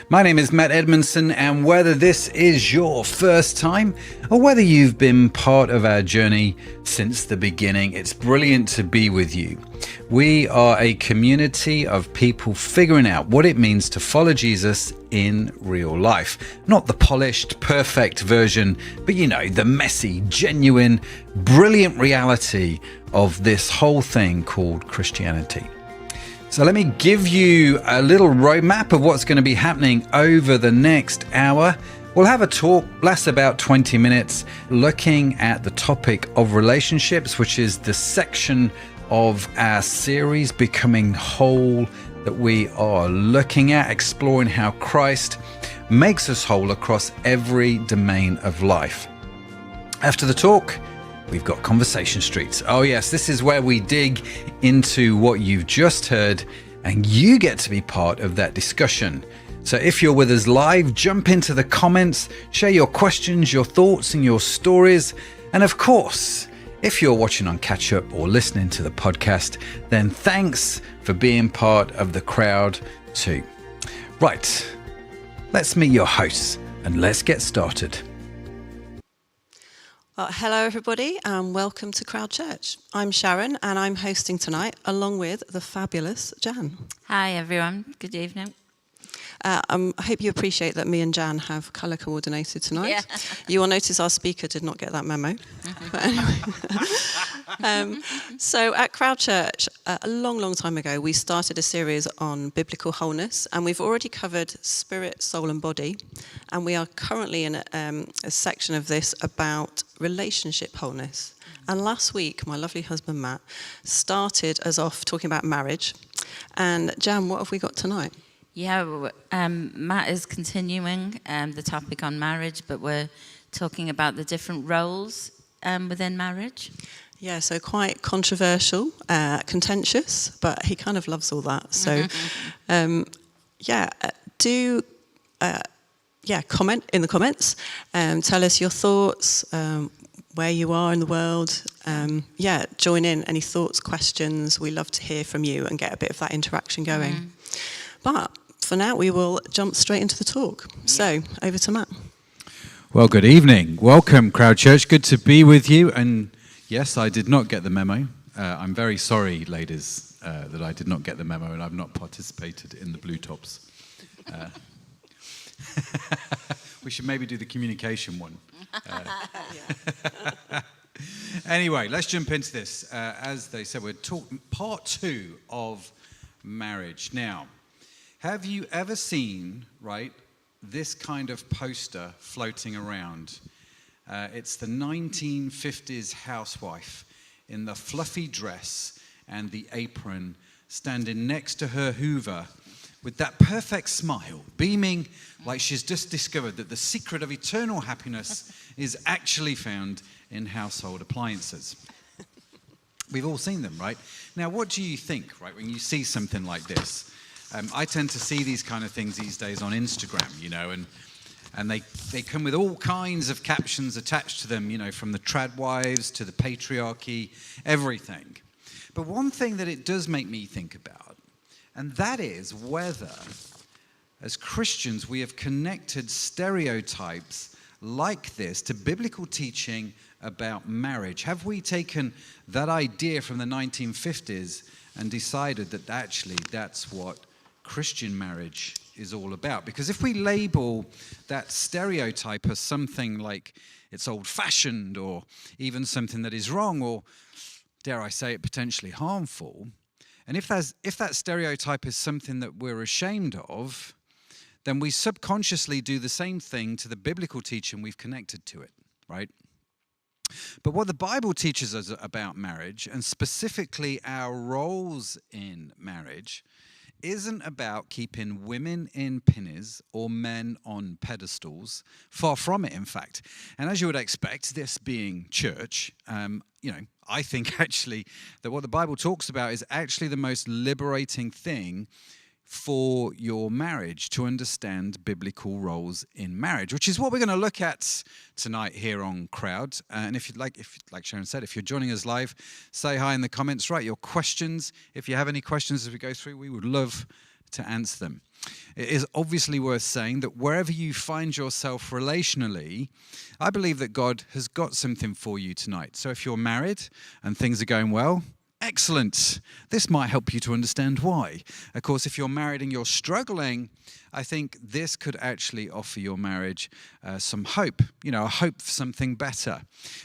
My name is Matt Edmondson, and whether this is your first time or whether you've been part of our journey since the beginning, it's brilliant to be with you. We are a community of people figuring out what it means to follow Jesus in real life. Not the polished, perfect version, but the messy, genuine, brilliant reality of this whole thing called Christianity. So let me give you a little roadmap of what's going to be happening over the next hour. We'll have a talk, lasts about 20 minutes, looking at the topic of relationships, which is the section of our series, Becoming Whole, that we are looking at, exploring how Christ makes us whole across every domain of life. After the talk, we've got Conversation Streets. Oh yes, this is where we dig into what you've just heard and you get to be part of that discussion. So if you're with us live, jump into the comments, share your questions, your thoughts and your stories. And of course, if you're watching on catch up or listening to the podcast, then thanks for being part of the crowd too. Right, let's meet your hosts and let's get started. Well, hello everybody and welcome to Crowd Church. I'm Sharon and I'm hosting tonight along with the fabulous Jan. Hi everyone, good evening. I hope you appreciate that me and Jan have colour coordinated tonight. Yeah. You will notice our speaker did not get that memo. But anyway. So at Crowd Church, a long time ago, we started a series on biblical wholeness, and we've already covered spirit, soul and body. And we are currently in a section of this about relationship wholeness. And last week, my lovely husband Matt started us off talking about marriage. And Jan, what have we got tonight? Yeah, Matt is continuing the topic on marriage, but we're talking about the different roles within marriage. Yeah, so quite controversial, contentious, but he kind of loves all that. So, comment in the comments. Tell us your thoughts, where you are in the world. Join in any thoughts, questions. We love to hear from you and get a bit of that interaction going. But for now, we will jump straight into the talk. So, over to Matt. Well, good evening. Welcome, Crowd Church. Good to be with you. And yes, I did not get the memo. I'm very sorry, ladies, that I did not get the memo and I've not participated in the Blue Tops. We should maybe do the communication one. Anyway, let's jump into this. As they said, we're talking part 2 of marriage. Now, have you ever seen, this kind of poster floating around? It's the 1950s housewife in the fluffy dress and the apron, standing next to her Hoover with that perfect smile, beaming like she's just discovered that the secret of eternal happiness is actually found in household appliances. We've all seen them, right? Now, what do you think, when you see something like this? I tend to see these kind of things these days on Instagram, and they come with all kinds of captions attached to them, from the trad wives to the patriarchy, everything. But one thing that it does make me think about, and that is whether, as Christians, we have connected stereotypes like this to biblical teaching about marriage. Have we taken that idea from the 1950s and decided that actually that's what Christian marriage is all about? Because if we label that stereotype as something like it's old-fashioned or even something that is wrong or, dare I say it, potentially harmful, and if that stereotype is something that we're ashamed of, then we subconsciously do the same thing to the biblical teaching we've connected to it, right? But what the Bible teaches us about marriage, and specifically our roles in marriage, isn't about keeping women in pinnies or men on pedestals. Far from it, in fact. And as you would expect, this being church, I think actually that what the Bible talks about is actually the most liberating thing for your marriage, to understand biblical roles in marriage, which is what we're going to look at tonight here on Crowd. And if like Sharon said, if you're joining us live, say hi in the comments, write your questions. If you have any questions as we go through, we would love to answer them. It is obviously worth saying that wherever you find yourself relationally, I believe that God has got something for you tonight. So if you're married and things are going well, excellent. This might help you to understand why. Of course, if you're married and you're struggling, I think this could actually offer your marriage some hope, a hope for something better.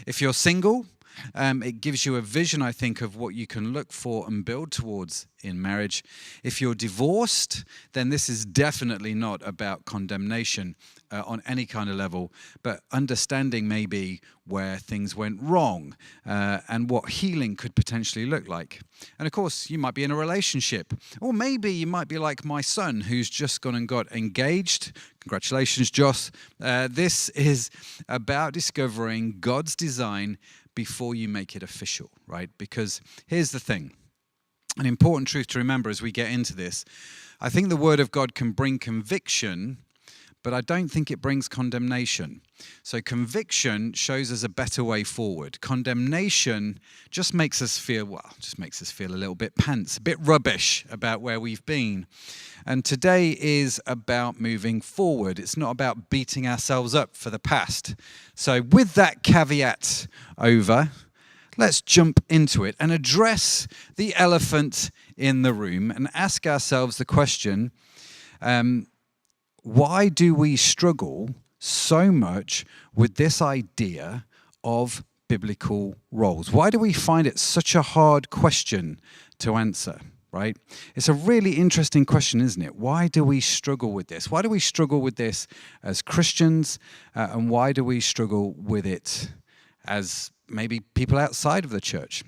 If you're single, it gives you a vision, I think, of what you can look for and build towards in marriage. If you're divorced, then this is definitely not about condemnation on any kind of level, but understanding maybe where things went wrong and what healing could potentially look like. And of course, you might be in a relationship, or maybe you might be like my son who's just gone and got engaged. Congratulations, Joss. This is about discovering God's design before you make it official, right? Because here's the thing. An important truth to remember as we get into this. I think the Word of God can bring conviction, but I don't think it brings condemnation. So conviction shows us a better way forward. Condemnation just makes us feel a little bit pants, a bit rubbish about where we've been. And today is about moving forward. It's not about beating ourselves up for the past. So with that caveat over, let's jump into it and address the elephant in the room and ask ourselves the question, why do we struggle so much with this idea of biblical roles? Why do we find it such a hard question to answer, right? It's a really interesting question, isn't it? Why do we struggle with this? Why do we struggle with this as Christians? And why do we struggle with it as maybe people outside of the church?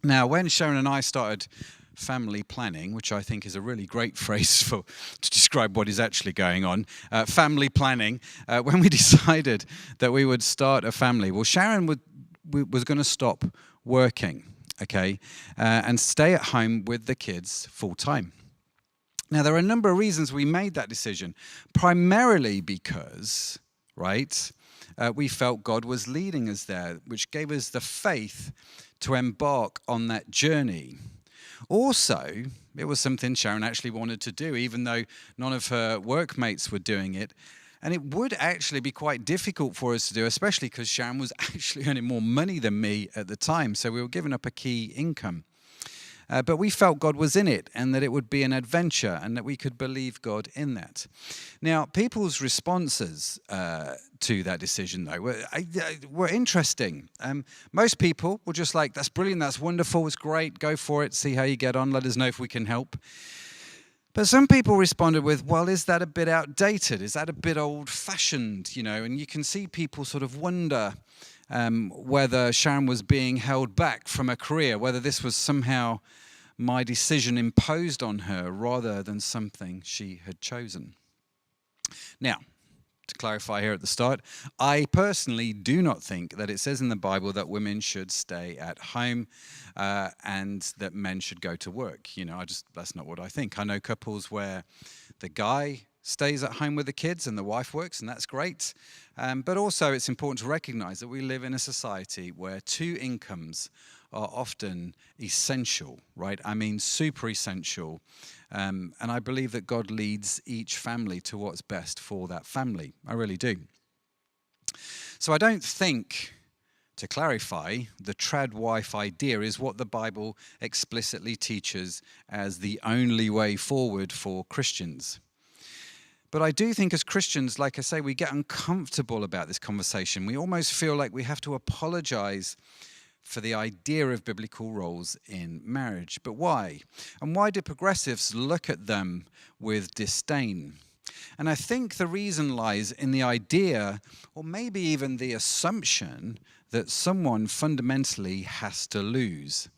Now, when Sharon and I started family planning, which I think is a really great phrase to describe what is actually going on, family planning, when we decided that we would start a family, well, Sharon was going to stop working, okay, and stay at home with the kids full time. Now, there are a number of reasons we made that decision, primarily because, right, we felt God was leading us there, which gave us the faith to embark on that journey. Also, it was something Sharon actually wanted to do, even though none of her workmates were doing it. And it would actually be quite difficult for us to do, especially because Sharon was actually earning more money than me at the time. So we were giving up a key income. But we felt God was in it and that it would be an adventure and that we could believe God in that. Now, people's responses to that decision, though, were interesting. Most people were just like, that's brilliant, that's wonderful, it's great, go for it, see how you get on, let us know if we can help. But some people responded with, well, is that a bit outdated? Is that a bit old-fashioned? And you can see people sort of wonder whether Sharon was being held back from a career, whether this was somehow my decision imposed on her rather than something she had chosen. Now, to clarify here at the start, I personally do not think that it says in the Bible that women should stay at home and that men should go to work. That's not what I think. I know couples where the guy stays at home with the kids and the wife works, and that's great. But also it's important to recognize that we live in a society where two incomes are often essential, right? I mean, super essential. And I believe that God leads each family to what's best for that family. I really do. So I don't think, to clarify, the trad wife idea is what the Bible explicitly teaches as the only way forward for Christians. But I do think as Christians, like I say, we get uncomfortable about this conversation. We almost feel like we have to apologize for the idea of biblical roles in marriage. But why? And why do progressives look at them with disdain? And I think the reason lies in the idea, or maybe even the assumption, that someone fundamentally has to lose.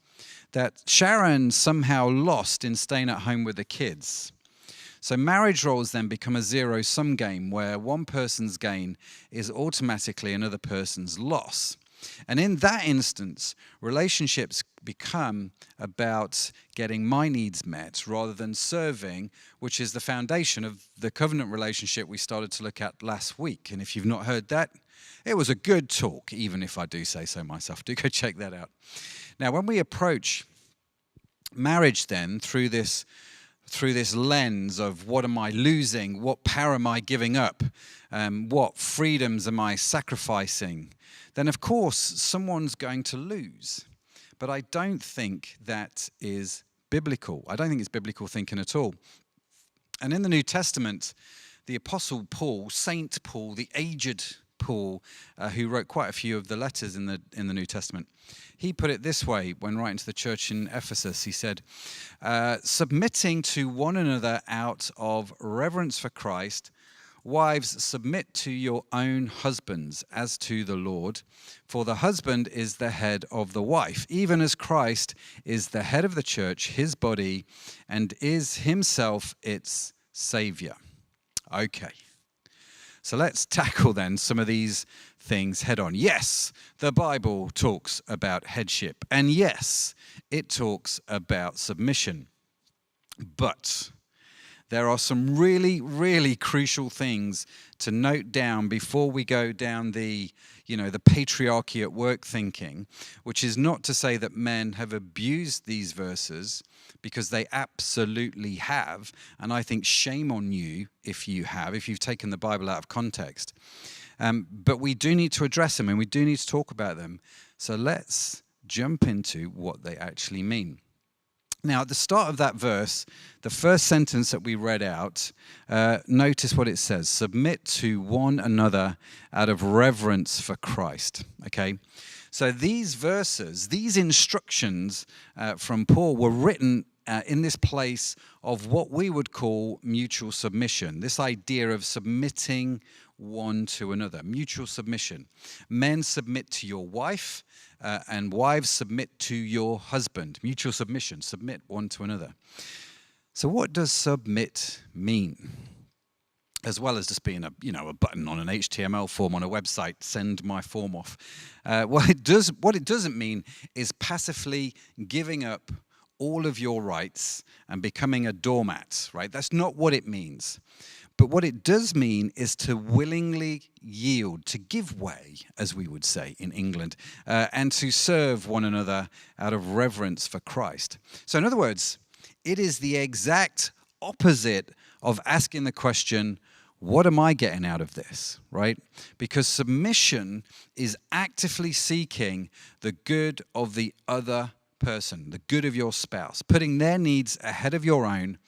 That Sharon somehow lost in staying at home with the kids. So marriage roles then become a zero-sum game where one person's gain is automatically another person's loss. And in that instance, relationships become about getting my needs met rather than serving, which is the foundation of the covenant relationship we started to look at last week. And if you've not heard that, it was a good talk, even if I do say so myself. Do go check that out. Now, when we approach marriage then through this through this lens of what am I losing, what power am I giving up, what freedoms am I sacrificing, then of course someone's going to lose. But I don't think that is biblical. I don't think it's biblical thinking at all. And in the New Testament, the Apostle Paul, Saint Paul, the aged Paul, who wrote quite a few of the letters in the New Testament, he put it this way when writing to the church in Ephesus. He said, submitting to one another out of reverence for Christ, wives, submit to your own husbands as to the Lord, for the husband is the head of the wife, even as Christ is the head of the church, his body, and is himself its Savior. Okay, so let's tackle then some of these things head on. Yes, the Bible talks about headship, and yes, it talks about submission, but there are some really, really crucial things to note down before we go down the patriarchy at work thinking, which is not to say that men have abused these verses, because they absolutely have. And I think shame on you if you've taken the Bible out of context. But we do need to address them and we do need to talk about them. So let's jump into what they actually mean. Now, at the start of that verse, the first sentence that we read out, notice what it says. Submit to one another out of reverence for Christ. Okay? So these verses, these instructions from Paul were written in this place of what we would call mutual submission. This idea of submitting one to another. Mutual submission. Men submit to your wife, and wives submit to your husband. Mutual submission, submit one to another. So what does submit mean? As well as just being a button on an HTML form on a website, send my form off. What it doesn't mean is passively giving up all of your rights and becoming a doormat, right? That's not what it means. But what it does mean is to willingly yield, to give way, as we would say in England, and to serve one another out of reverence for Christ. So in other words, it is the exact opposite of asking the question, what am I getting out of this, right? Because submission is actively seeking the good of the other person, the good of your spouse, putting their needs ahead of your own,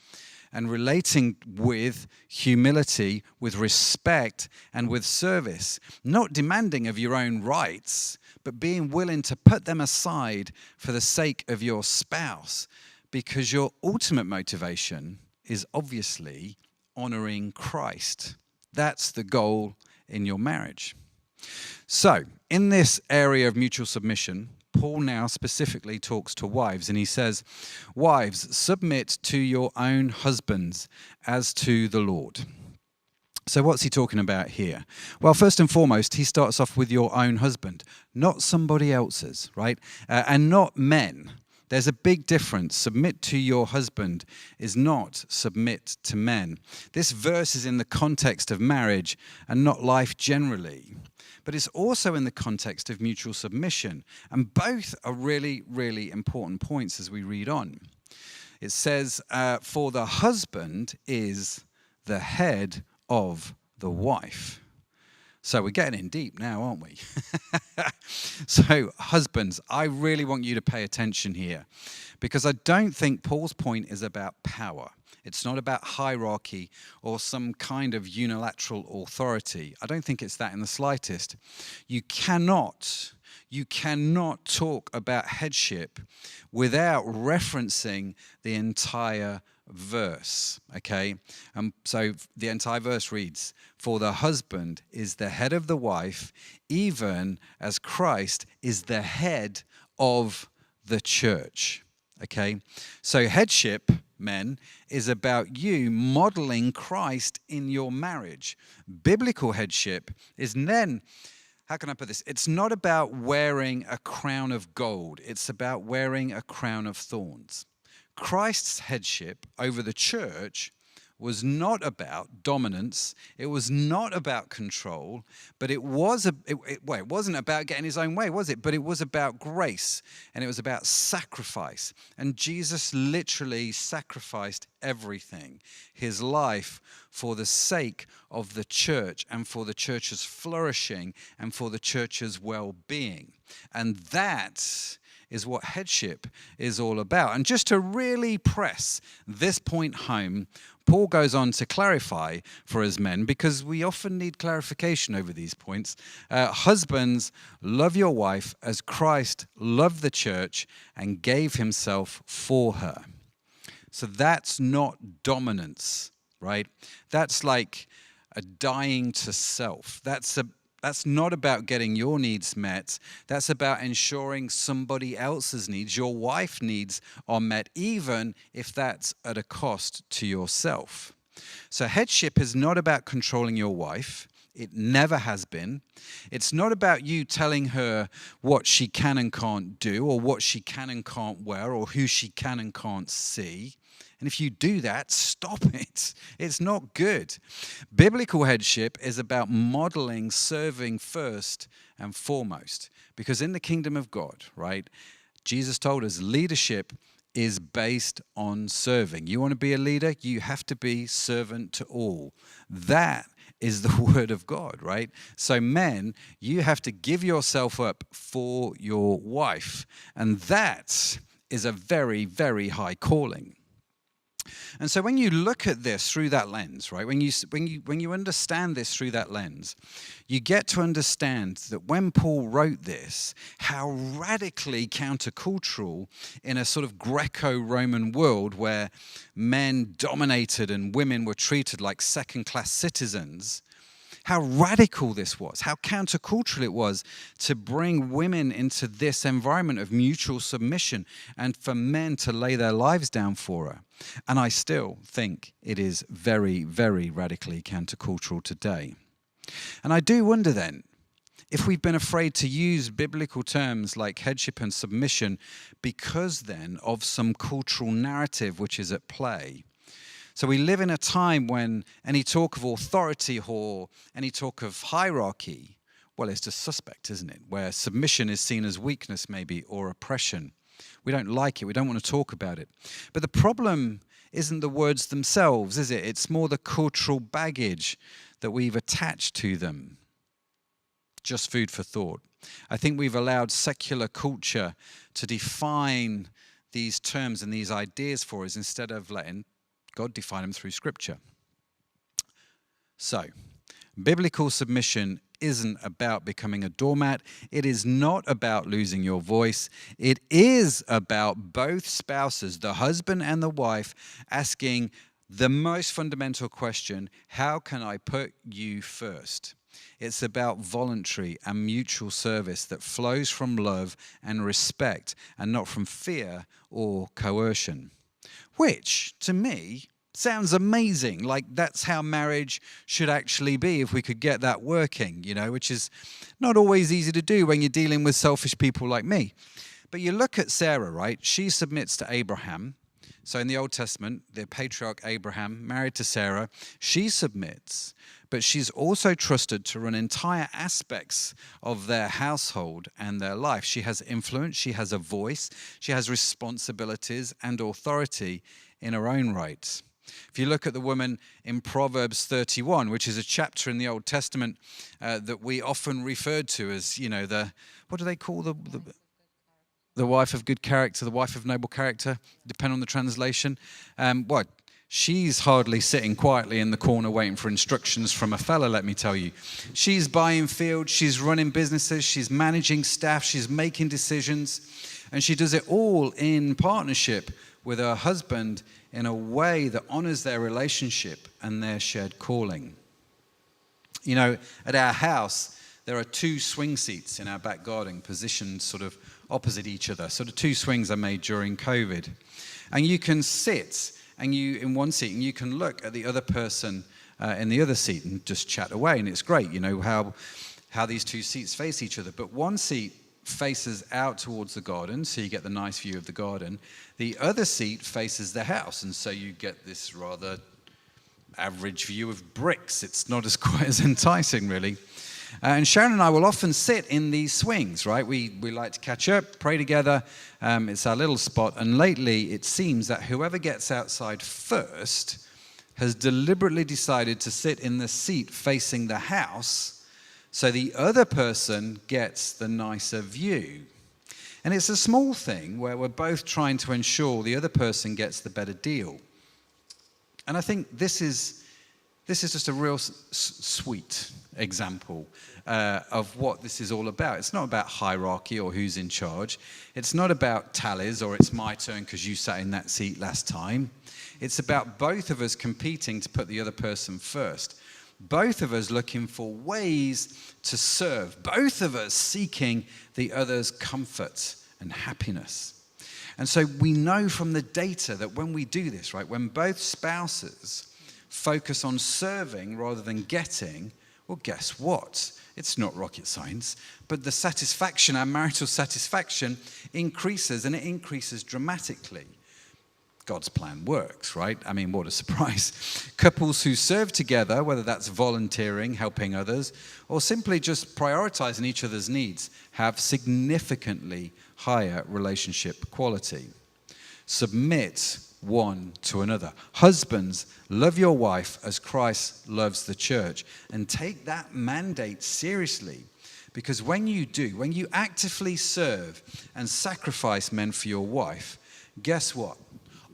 and relating with humility, with respect, and with service, not demanding of your own rights, but being willing to put them aside for the sake of your spouse, because your ultimate motivation is obviously honoring Christ. That's the goal in your marriage. So, in this area of mutual submission, Paul now specifically talks to wives, and he says, wives, submit to your own husbands as to the Lord. So what's he talking about here? Well, first and foremost, he starts off with your own husband, not somebody else's, right? And not men. There's a big difference. Submit to your husband is not submit to men. This verse is in the context of marriage and not life generally. But it's also in the context of mutual submission. And both are really, really important points as we read on. It says, for the husband is the head of the wife. So we're getting in deep now, aren't we? So, husbands, I really want you to pay attention here, because I don't think Paul's point is about power. It's not about hierarchy or some kind of unilateral authority. I don't think it's that in the slightest. You cannot talk about headship without referencing the entire verse, okay? So the entire verse reads, for the husband is the head of the wife, even as Christ is the head of the church, okay? So headship, men, is about you modeling Christ in your marriage. Biblical headship is then, how can I put this? It's not about wearing a crown of gold. It's about wearing a crown of thorns. Christ's headship over the church was not about dominance. It was not about control, but it wasn't about getting his own way, was it? But it was about grace, and it was about sacrifice. And Jesus literally sacrificed everything, his life, for the sake of the church and for the church's flourishing and for the church's well-being. And that is what headship is all about. And just to really press this point home, Paul goes on to clarify for his men, because we often need clarification over these points. Husbands, love your wife as Christ loved the church and gave himself for her. So that's not dominance, right? That's like a dying to self. That's not about getting your needs met. That's about ensuring somebody else's needs, your wife's needs, are met, even if that's at a cost to yourself. So headship is not about controlling your wife. It never has been. It's not about you telling her what she can and can't do, or what she can and can't wear, or who she can and can't see. And if you do that, stop it. It's not good. Biblical headship is about modeling serving first and foremost. Because in the kingdom of God, right, Jesus told us leadership is based on serving. You want to be a leader? You have to be servant to all. That is the word of God, right? So men, you have to give yourself up for your wife. And that is a very, very high calling. And so when you look at this through that lens, right, when you understand this through that lens, you get to understand that when Paul wrote this, how radically countercultural in a sort of Greco-Roman world where men dominated and women were treated like second-class citizens, how radical this was, how countercultural it was to bring women into this environment of mutual submission and for men to lay their lives down for her. And I still think it is very, very radically countercultural today. And I do wonder then, if we've been afraid to use biblical terms like headship and submission because then of some cultural narrative which is at play. So we live in a time when any talk of authority or any talk of hierarchy, well, it's just suspect, isn't it? Where submission is seen as weakness maybe, or oppression. We don't like it. We don't want to talk about it. But the problem isn't the words themselves, is it? It's more the cultural baggage that we've attached to them. Just food for thought. I think we've allowed secular culture to define these terms and these ideas for us instead of letting God define them through Scripture. So, biblical submission isn't about becoming a doormat. It is not about losing your voice. It is about both spouses, the husband and the wife, asking the most fundamental question, how can I put you first? It's about voluntary and mutual service that flows from love and respect and not from fear or coercion. Which, to me, sounds amazing. Like that's how marriage should actually be if we could get that working, which is not always easy to do when you're dealing with selfish people like me. But you look at Sarah, right? She submits to Abraham. So in the Old Testament, the patriarch Abraham, married to Sarah, she submits, but she's also trusted to run entire aspects of their household and their life. She has influence, she has a voice, she has responsibilities and authority in her own right. If you look at the woman in Proverbs 31, which is a chapter in the Old Testament that we often referred to as, what do they call the wife of good character, the wife of noble character, depending on the translation. She's hardly sitting quietly in the corner waiting for instructions from a fella, let me tell you. She's buying fields, she's running businesses, she's managing staff, she's making decisions, and she does it all in partnership with her husband in a way that honors their relationship and their shared calling. At our house, there are 2 swing seats in our back garden positioned sort of opposite each other. So the 2 swings I made during COVID. And you can sit in one seat and you can look at the other person in the other seat and just chat away. And it's great, how these 2 seats face each other. But one seat faces out towards the garden, so you get the nice view of the garden. The other seat faces the house, and so you get this rather average view of bricks. It's not as quite as enticing, really. And Sharon and I will often sit in these swings, right? We like to catch up, pray together. It's our little spot. And lately, it seems that whoever gets outside first has deliberately decided to sit in the seat facing the house so the other person gets the nicer view. And it's a small thing where we're both trying to ensure the other person gets the better deal. And I think this is just a real sweet example of what this is all about. It's not about hierarchy or who's in charge. It's not about tallies or it's my turn because you sat in that seat last time. It's about both of us competing to put the other person first. Both of us looking for ways to serve. Both of us seeking the other's comfort and happiness. And so we know from the data that when we do this, right, when both spouses focus on serving rather than getting, well, guess what? It's not rocket science, but the satisfaction, our marital satisfaction increases, and it increases dramatically. God's plan works, right? I mean, what a surprise. Couples who serve together, whether that's volunteering, helping others, or simply just prioritizing each other's needs, have significantly higher relationship quality. Submit one to another. Husbands, love your wife as Christ loves the church, and take that mandate seriously. Because when you do, when you actively serve and sacrifice men for your wife, guess what?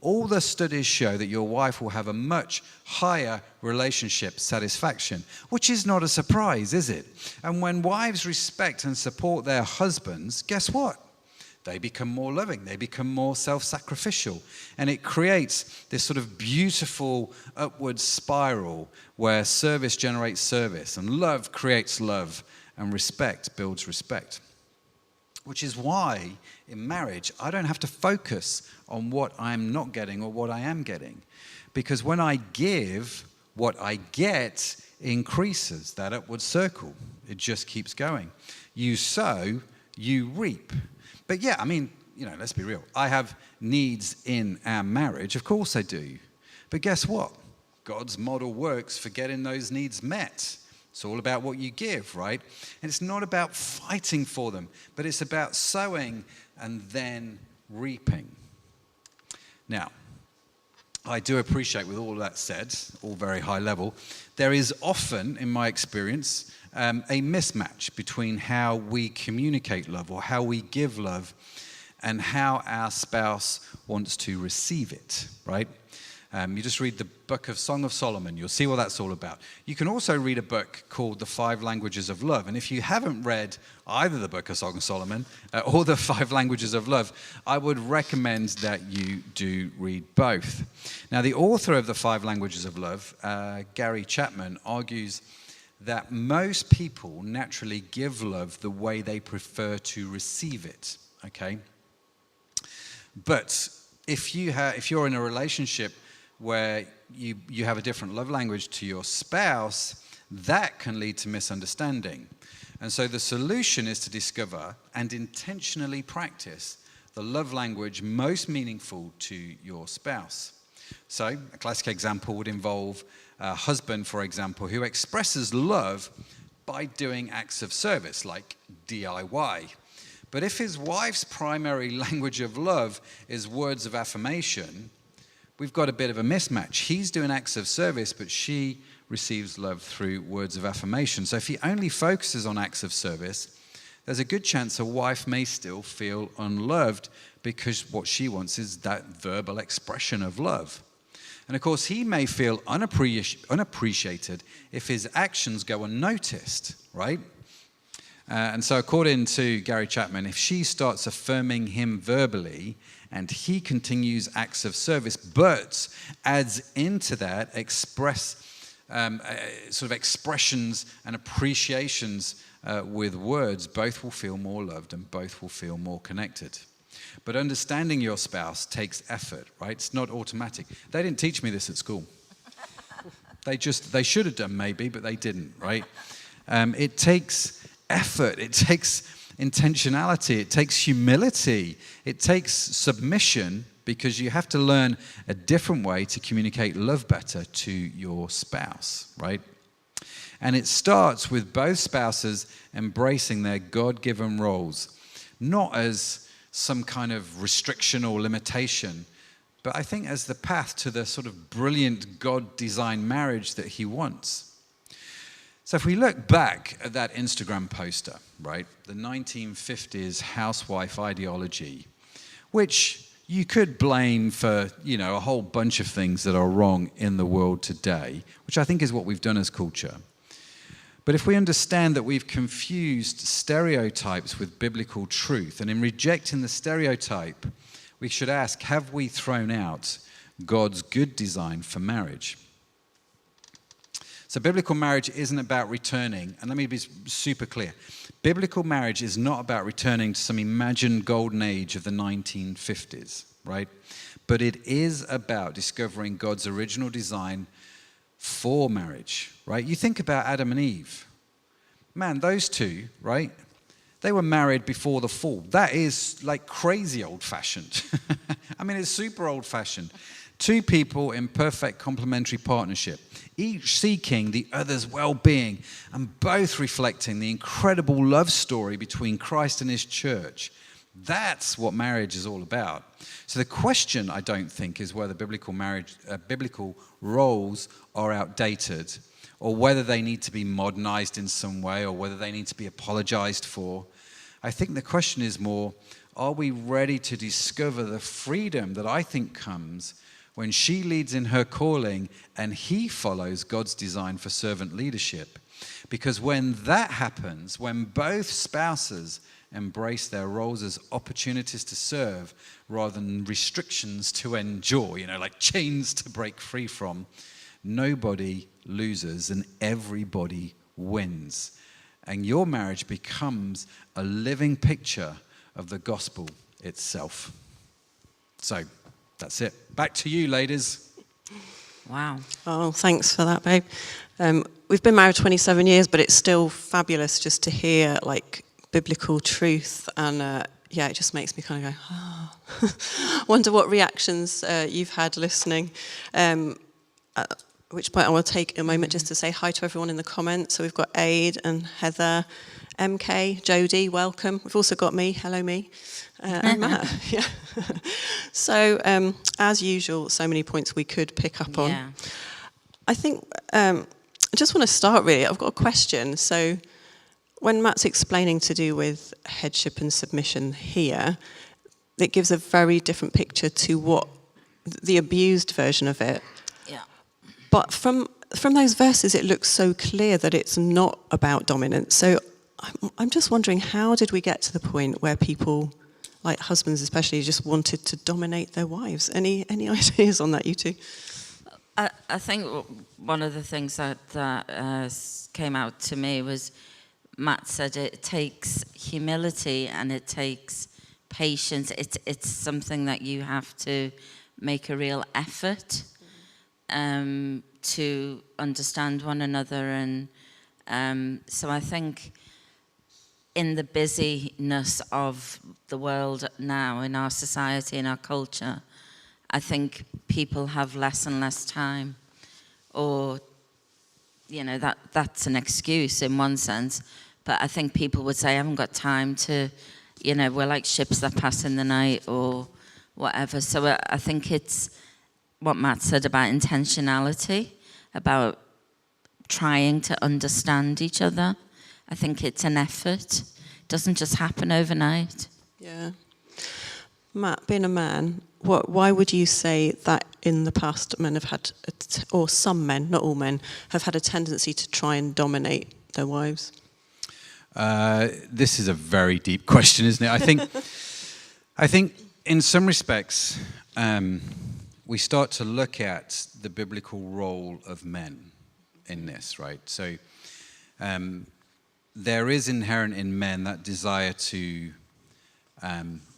All the studies show that your wife will have a much higher relationship satisfaction, which is not a surprise, is it? And when wives respect and support their husbands, guess what? They become more loving, they become more self-sacrificial. And it creates this sort of beautiful upward spiral where service generates service, and love creates love, and respect builds respect. Which is why in marriage, I don't have to focus on what I'm not getting or what I am getting. Because when I give, what I get increases, that upward circle. It just keeps going. You sow, you reap. But yeah, I mean, let's be real. I have needs in our marriage. Of course I do. But guess what? God's model works for getting those needs met. It's all about what you give, right? And it's not about fighting for them, but it's about sowing and then reaping. Now, I do appreciate, with all that said, all very high level, there is often, in my experience, a mismatch between how we communicate love or how we give love and how our spouse wants to receive it, right? You just read the book of Song of Solomon. You'll see what that's all about. You can also read a book called The 5 Languages of Love. And if you haven't read either the book of Song of Solomon or The 5 Languages of Love, I would recommend that you do read both. Now, the author of The 5 Languages of Love, Gary Chapman, argues that most people naturally give love the way they prefer to receive it, okay? But if you're in a relationship where you have a different love language to your spouse, that can lead to misunderstanding. And so the solution is to discover and intentionally practice the love language most meaningful to your spouse. So a classic example would involve a husband, for example, who expresses love by doing acts of service, like DIY. But if his wife's primary language of love is words of affirmation, we've got a bit of a mismatch. He's doing acts of service, but she receives love through words of affirmation. So if he only focuses on acts of service, there's a good chance a wife may still feel unloved because what she wants is that verbal expression of love. And of course, he may feel unappreciated if his actions go unnoticed, right? And so according to Gary Chapman, if she starts affirming him verbally and he continues acts of service, but adds into that sort of expressions and appreciations with words, both will feel more loved and both will feel more connected. But understanding your spouse takes effort, right? It's not automatic. They didn't teach me this at school. They should have done maybe, but they didn't, right? It takes effort. It takes intentionality. It takes humility. It takes submission because you have to learn a different way to communicate love better to your spouse, right? And it starts with both spouses embracing their God-given roles, not as some kind of restriction or limitation, but I think as the path to the sort of brilliant God-designed marriage that he wants. So if we look back at that Instagram poster, right, the 1950s housewife ideology, which you could blame for, a whole bunch of things that are wrong in the world today, which I think is what we've done as culture. But if we understand that we've confused stereotypes with biblical truth, and in rejecting the stereotype, we should ask, have we thrown out God's good design for marriage? So biblical marriage isn't about returning, and let me be super clear. Biblical marriage is not about returning to some imagined golden age of the 1950s, right? But it is about discovering God's original design for marriage, right? You think about Adam and Eve. Man, those two, right? They were married before the fall. That is like crazy old-fashioned. I mean, it's super old-fashioned. Two people in perfect complementary partnership, each seeking the other's well-being and both reflecting the incredible love story between Christ and his church. That's what marriage is all about. So the question, I don't think, is whether biblical roles are outdated, or whether they need to be modernized in some way, or whether they need to be apologized for. I think the question is more, are we ready to discover the freedom that I think comes when she leads in her calling and he follows God's design for servant leadership? Because when that happens, when both spouses embrace their roles as opportunities to serve rather than restrictions to enjoy, like chains to break free from, nobody loses and everybody wins. And your marriage becomes a living picture of the gospel itself. So that's it. Back to you, ladies. Wow. Oh, thanks for that, babe. We've been married 27 years, but it's still fabulous just to hear biblical truth, and it just makes me kind of go, oh. Wonder what reactions you've had listening. At which point I will take a moment just to say hi to everyone in the comments. So we've got Aid and Heather, MK, Jodie, welcome. We've also got me, hello me, and Matt. Yeah. So as usual, so many points we could pick up on. Yeah. I think I just want to start really. I've got a question. So when Matt's explaining to do with headship and submission here, it gives a very different picture to what the abused version of it. Yeah. But from those verses, it looks so clear that it's not about dominance. So I'm just wondering, how did we get to the point where people, like husbands especially, just wanted to dominate their wives? Any ideas on that, you two? I think one of the things that came out to me was Matt said it takes humility and it takes patience. It's something that you have to make a real effort to understand one another. And so I think in the busyness of the world now, in our society, in our culture, I think people have less and less time, or that's an excuse in one sense, but I think people would say, I haven't got time to, we're like ships that pass in the night or whatever. So I think it's what Matt said about intentionality, about trying to understand each other. I think it's an effort. It doesn't just happen overnight. Yeah. Matt, being a man, why would you say that in the past men have had, or some men, not all men, have had a tendency to try and dominate their wives? This is a very deep question, isn't it? I think in some respects, we start to look at the biblical role of men in this, right? So there is inherent in men that desire to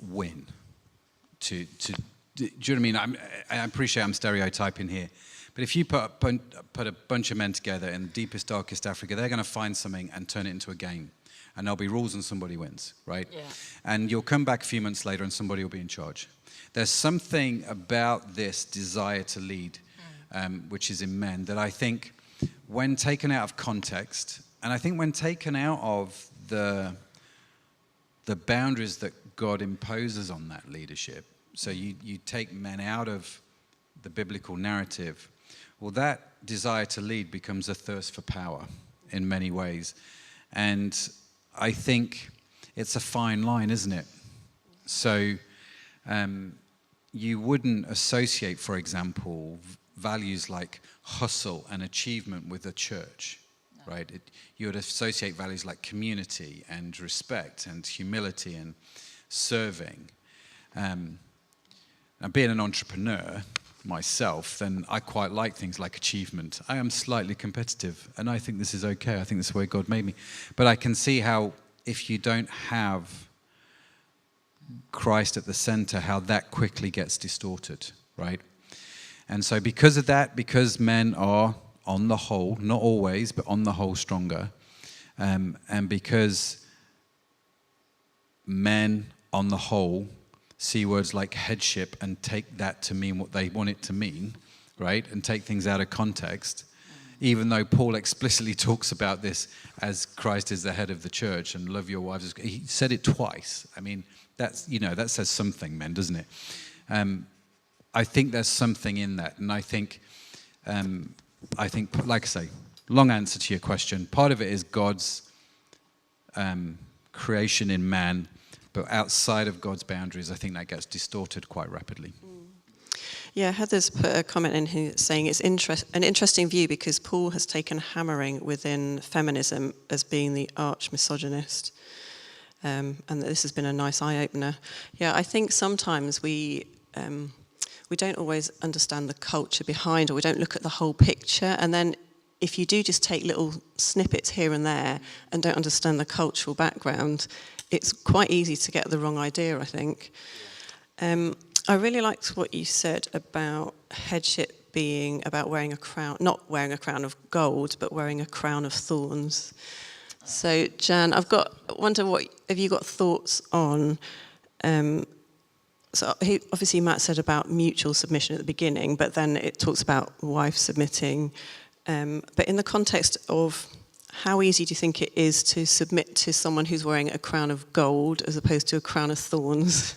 win. Do you know what I mean? I appreciate I'm stereotyping here, but if you put a bunch of men together in the deepest, darkest Africa, they're going to find something and turn it into a game. and there'll be rules and somebody wins, right? Yeah. And you'll come back a few months later and somebody will be in charge. There's something about this desire to lead, which is in men, that I think when taken out of context, and I think when taken out of the boundaries that God imposes on that leadership, so you take men out of the biblical narrative, well, that desire to lead becomes a thirst for power in many ways. And I think it's a fine line, isn't it? So you wouldn't associate, for example, values like hustle and achievement with a church, right? You would associate values like community and respect and humility and serving. And being an entrepreneur myself, then I quite like things like achievement. I am slightly competitive, and I think this is okay. I think this is the way God made me. But I can see how if you don't have Christ at the center, how that quickly gets distorted, right? And so because of that, because men are, on the whole, not always, but on the whole, stronger, and because men, on the whole, see words like headship and take that to mean what they want it to mean, right? And take things out of context, even though Paul explicitly talks about this as Christ is the head of the church and love your wives. He said it twice. I mean, that's, that says something, men, doesn't it? I think there's something in that. And I think, like I say, long answer to your question. Part of it is God's creation in man, but outside of God's boundaries, I think that gets distorted quite rapidly. Yeah, Heather's put a comment in here saying it's an interesting view because Paul has taken hammering within feminism as being the arch misogynist, and that this has been a nice eye-opener. Yeah, I think sometimes we don't always understand the culture behind, or we don't look at the whole picture, and then if you do just take little snippets here and there and don't understand the cultural background, it's quite easy to get the wrong idea, I think. I really liked what you said about headship being about wearing a crown, not wearing a crown of gold, but wearing a crown of thorns. So, Jan, I wonder what have you got thoughts on? So, obviously, Matt said about mutual submission at the beginning, but then it talks about wife submitting. But in the context of how easy do you think it is to submit to someone who's wearing a crown of gold as opposed to a crown of thorns?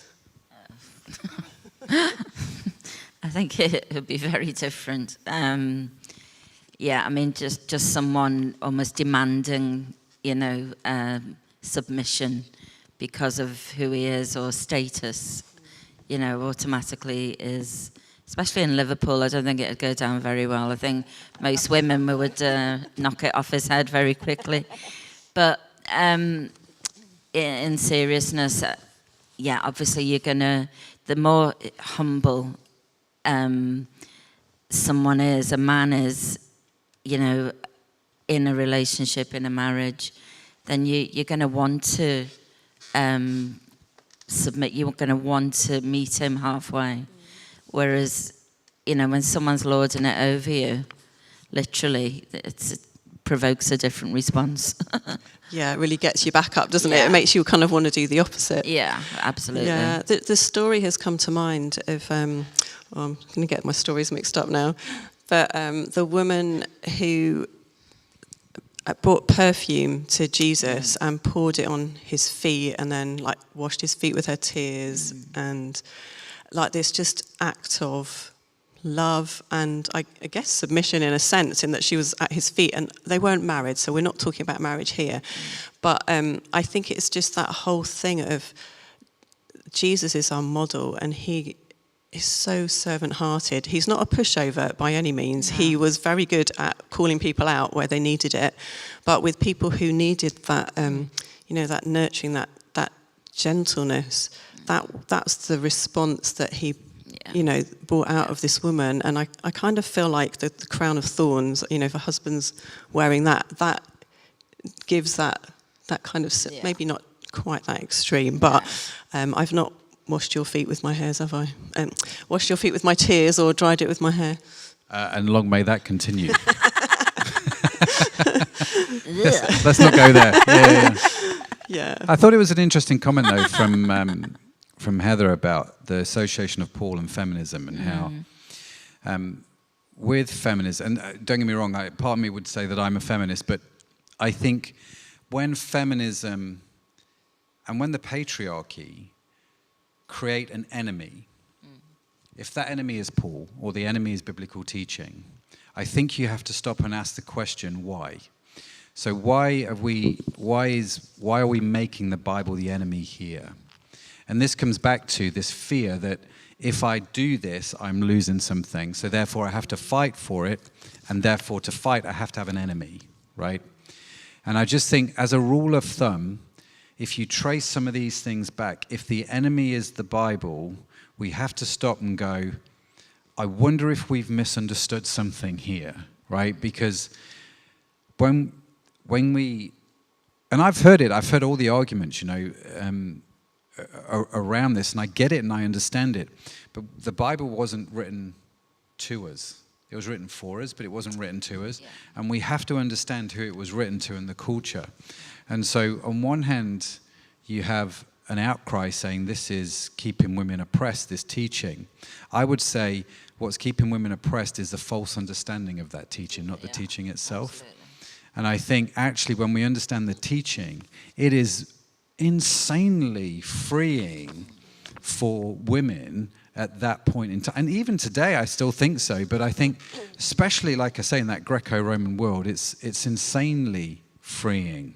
I think it would be very different. Yeah, I mean, just someone almost demanding, submission because of who he is or status, automatically is, especially in Liverpool, I don't think it would go down very well. I think most women would knock it off his head very quickly. But in seriousness, yeah, obviously you're going to, the more humble someone is, a man is, in a relationship, in a marriage, then you're going to want to submit, you're going to want to meet him halfway. Whereas, when someone's lording it over you, literally, it provokes a different response. Yeah, it really gets you back up, doesn't it? It makes you kind of want to do the opposite. Yeah, absolutely. Yeah, the story has come to mind of, I'm going to get my stories mixed up now, but the woman who brought perfume to Jesus and poured it on his feet and then washed his feet with her tears and this just act of love and I guess submission in a sense, in that she was at his feet and they weren't married, so we're not talking about marriage here. But I think it's just that whole thing of Jesus is our model and he is so servant-hearted. He's not a pushover by any means. No. He was very good at calling people out where they needed it, but with people who needed that, that nurturing, that gentleness, that's the response that he brought out of this woman. And I kind of feel like the crown of thorns, if a husband's wearing that gives that kind of, maybe not quite that extreme, but I've not washed your feet with my hairs, have I? Washed your feet with my tears or dried it with my hair. And long may that continue. let's not go there. Yeah. Yeah. I thought it was an interesting comment, though, from Heather about the association of Paul and feminism and how with feminism, and don't get me wrong, part of me would say that I'm a feminist, but I think when feminism and when the patriarchy create an enemy, if that enemy is Paul or the enemy is biblical teaching, I think you have to stop and ask the question, why? So why are we making the Bible the enemy here? And this comes back to this fear that if I do this, I'm losing something. So therefore I have to fight for it. And therefore to fight, I have to have an enemy, right? And I just think as a rule of thumb, if you trace some of these things back, if the enemy is the Bible, we have to stop and go, I wonder if we've misunderstood something here, right? Because when we, and I've heard all the arguments, around this, and I get it and I understand it, but the Bible wasn't written to us. It was written for us, but it wasn't written to us. Yeah. And we have to understand who it was written to and the culture. And so on one hand, you have an outcry saying this is keeping women oppressed, this teaching. I would say what's keeping women oppressed is the false understanding of that teaching, not the teaching itself. Absolutely. And I think actually when we understand the teaching, it is insanely freeing for women at that point in time. And even today, I still think so. But I think, especially, like I say, in that Greco-Roman world, it's insanely freeing.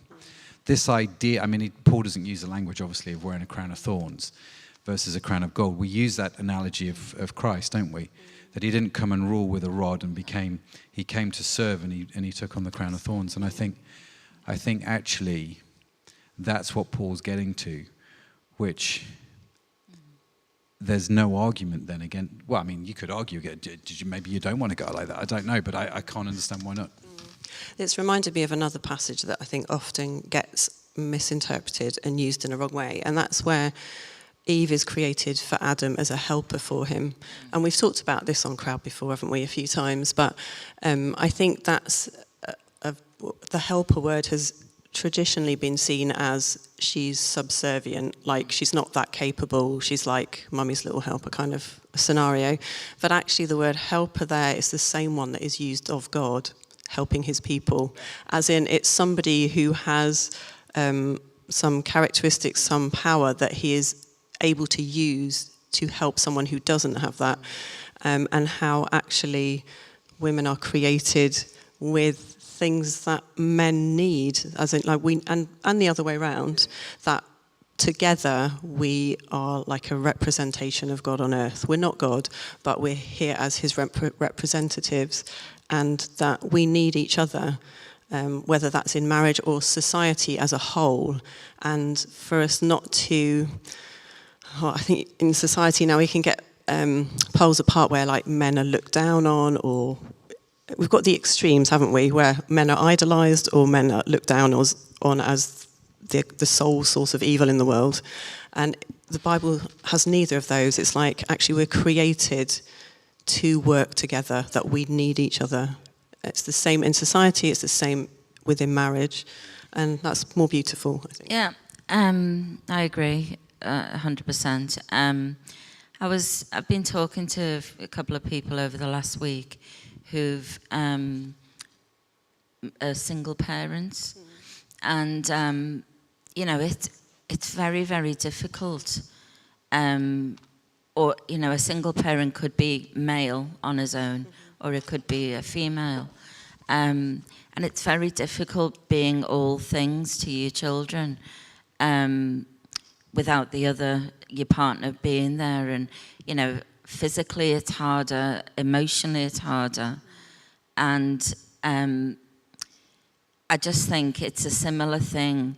This idea, I mean, Paul doesn't use the language, obviously, of wearing a crown of thorns versus a crown of gold. We use that analogy of Christ, don't we? That he didn't come and rule with a rod and he came to serve and he took on the crown of thorns. And I think actually that's what Paul's getting to, which there's no argument then again. Well, I mean, you could argue, maybe you don't want to go like that. I don't know, but I can't understand why not. It's reminded me of another passage that I think often gets misinterpreted and used in a wrong way, and that's where Eve is created for Adam as a helper for him. And we've talked about this on Crowd before, haven't we, a few times, but I think that's the helper word has traditionally been seen as she's subservient, like she's not that capable, she's like mummy's little helper kind of scenario. But actually the word helper there is the same one that is used of God helping his people, as in it's somebody who has some characteristics, some power that he is able to use to help someone who doesn't have that, and how actually women are created with things that men need, as in like and the other way around, that together we are like a representation of God on earth. We're not God, but we're here as his representatives, and that we need each other, whether that's in marriage or society as a whole. And for us not to, I think in society now we can get poles apart where like men are looked down on, or we've got the extremes, haven't we, where men are idolised or men are looked down on as the sole source of evil in the world. And the Bible has neither of those. It's like actually we're created to work together, that we need each other. It's the same in society, it's the same within marriage, and that's more beautiful, I think. Yeah, I agree 100%. I've been talking to a couple of people over the last week who've are single parents, and it's very, very difficult. Or a single parent could be male on his own, or it could be a female, and it's very difficult being all things to your children without your partner being there, and physically it's harder, emotionally it's harder. And I just think it's a similar thing.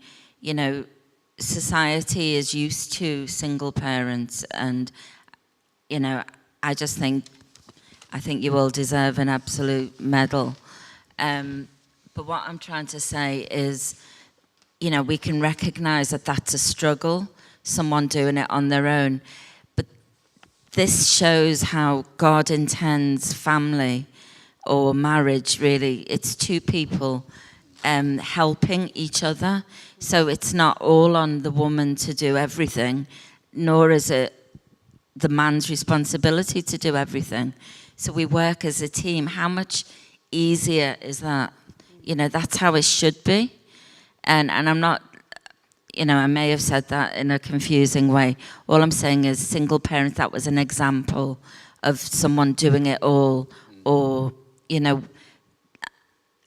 Society is used to single parents, and I think you all deserve an absolute medal. But what I'm trying to say is, we can recognize that that's a struggle, someone doing it on their own. This shows how God intends family or marriage, really. It's two people helping each other. So it's not all on the woman to do everything, nor is it the man's responsibility to do everything. So we work as a team. How much easier is that? You know, that's how it should be. And I'm not, you know, I may have said that in a confusing way. All I'm saying is single parents, that was an example of someone doing it all. Or, you know,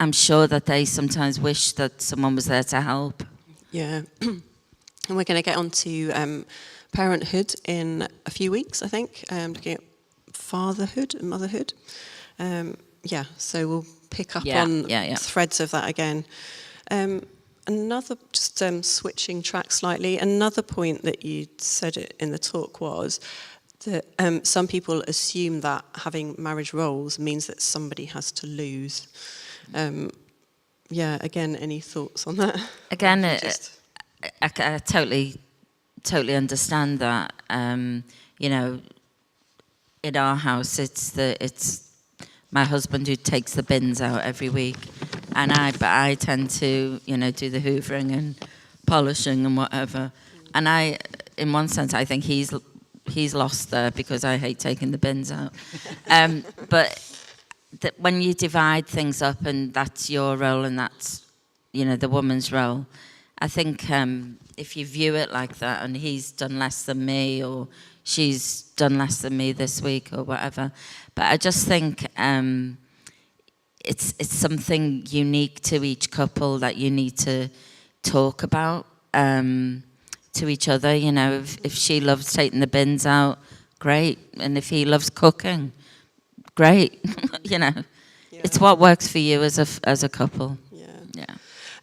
I'm sure that they sometimes wish that someone was there to help. Yeah. And we're going to get on to parenthood in a few weeks, I think, looking at fatherhood and motherhood. So we'll pick up on threads of that again. Another, just switching track slightly, another point that you said it in the talk was that some people assume that having marriage roles means that somebody has to lose. Again, any thoughts on that? Again, I totally understand that. You know, in our house, it's my husband who takes the bins out every week, and I tend to, you know, do the hoovering and polishing and whatever. And in one sense, I think he's lost there because I hate taking the bins out. But when you divide things up and that's your role and that's, you know, the woman's role, I think if you view it like that and he's done less than me or she's done less than me this week or whatever, but I just think it's something unique to each couple that you need to talk about to each other. You know, if she loves taking the bins out, great, and if he loves cooking, great. You know, it's what works for you as a couple. Yeah.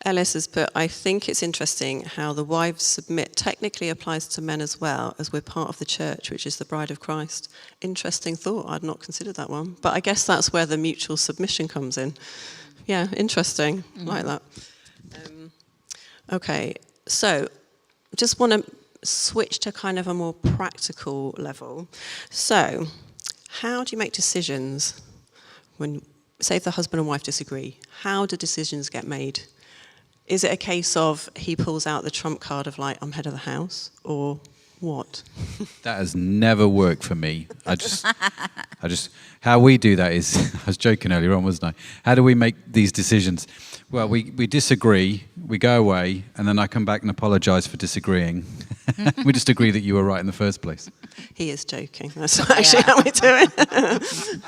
Ellis has put, I think it's interesting how the wives submit technically applies to men as well, as we're part of the church, which is the bride of Christ. Interesting thought. I'd not considered that one. But I guess that's where the mutual submission comes in. Yeah, interesting. Like that. Okay, so just want to switch to kind of a more practical level. So, how do you make decisions when, say, if the husband and wife disagree? How do decisions get made? Is it a case of he pulls out the trump card of like, I'm head of the house, or what? That has never worked for me. I just, how we do that is, I was joking earlier on, wasn't I? How do we make these decisions? Well, we disagree, we go away, and then I come back and apologise for disagreeing. We just agree that you were right in the first place. He is joking. That's actually how we do it.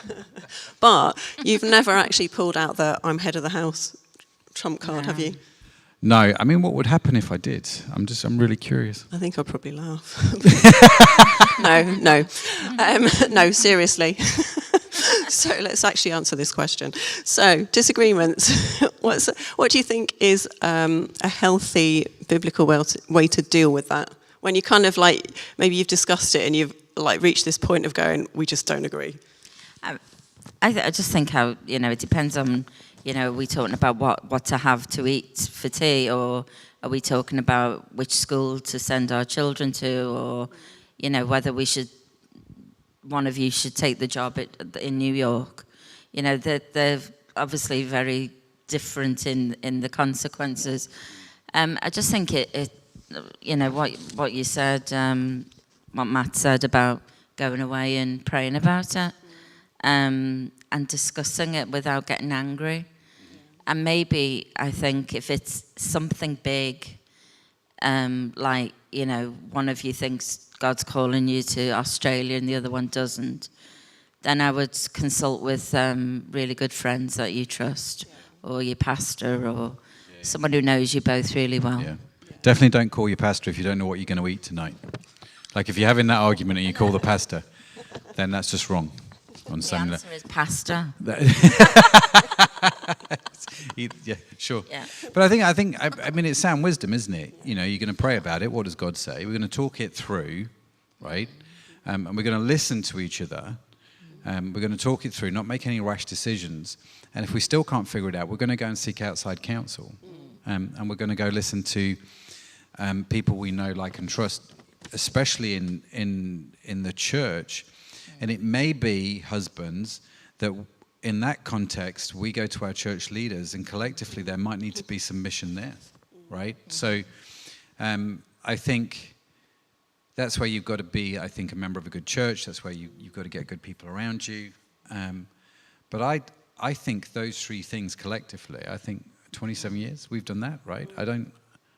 But you've never actually pulled out the I'm head of the house trump card, have you? No, I mean, what would happen if I did? I'm really curious. I think I'd probably laugh. No, seriously. So let's actually answer this question. So, disagreements. What do you think is a healthy biblical way to deal with that? When you kind of like, maybe you've discussed it and you've like reached this point of going, we just don't agree. I just think how, you know, it depends on, you know, are we talking about what to have to eat for tea, or are we talking about which school to send our children to, or, you know, whether one of you should take the job in New York. You know, they're obviously very different in the consequences. I just think it you know, what you said, what Matt said about going away and praying about it, and discussing it without getting angry. And maybe, I think, if it's something big, like, you know, one of you thinks God's calling you to Australia and the other one doesn't, then I would consult with really good friends that you trust, or your pastor, or someone who knows you both really well. Yeah. Definitely don't call your pastor if you don't know what you're going to eat tonight. Like, if you're having that argument and you call the pastor, then that's just wrong. On the answer is pasta. Yeah, sure. Yeah. But I mean, it's sound wisdom, isn't it? You know, you're going to pray about it. What does God say? We're going to talk it through, right? And we're going to listen to each other. We're going to talk it through, not make any rash decisions. And if we still can't figure it out, we're going to go and seek outside counsel. And we're going to go listen to people we know, like, and trust, especially in the church. And it may be, husbands, that in that context, we go to our church leaders, and collectively there might need to be some mission there, right? So I think that's where you've got to be, I think, a member of a good church. That's where you've got to get good people around you. But I think those three things collectively, I think 27 years, we've done that, right? I don't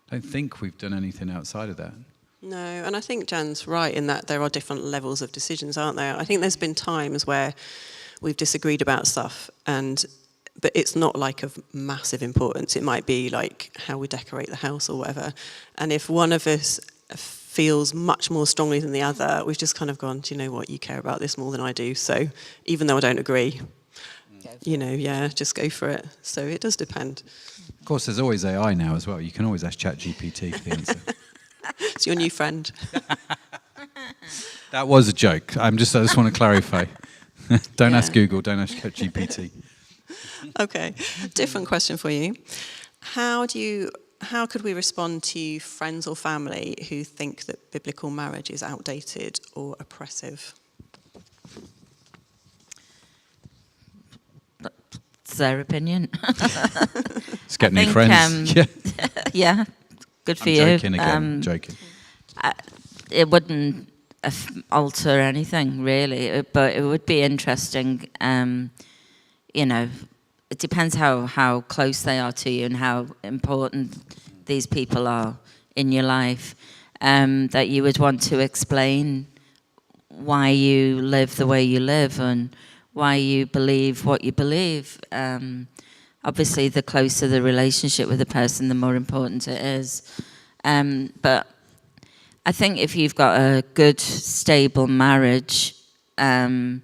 think we've done anything outside of that. No, and I think Jan's right in that there are different levels of decisions, aren't there? I think there's been times where we've disagreed about stuff, but it's not like of massive importance. It might be like how we decorate the house or whatever. And if one of us feels much more strongly than the other, we've just kind of gone, do you know what, you care about this more than I do. So even though I don't agree, just go for it. So it does depend. Of course, there's always AI now as well. You can always ask ChatGPT for the answer. It's your new friend. That was a joke. I just want to clarify. Don't ask Google, don't ask ChatGPT. Okay, different question for you. How could we respond to friends or family who think that biblical marriage is outdated or oppressive? It's their opinion. Let's get new friends. Yeah, good for I'm you. Joking again. Joking. It wouldn't alter anything really, but it would be interesting. It depends how close they are to you and how important these people are in your life. That you would want to explain why you live the way you live and why you believe what you believe. Obviously, the closer the relationship with the person, the more important it is. But I think if you've got a good, stable marriage, like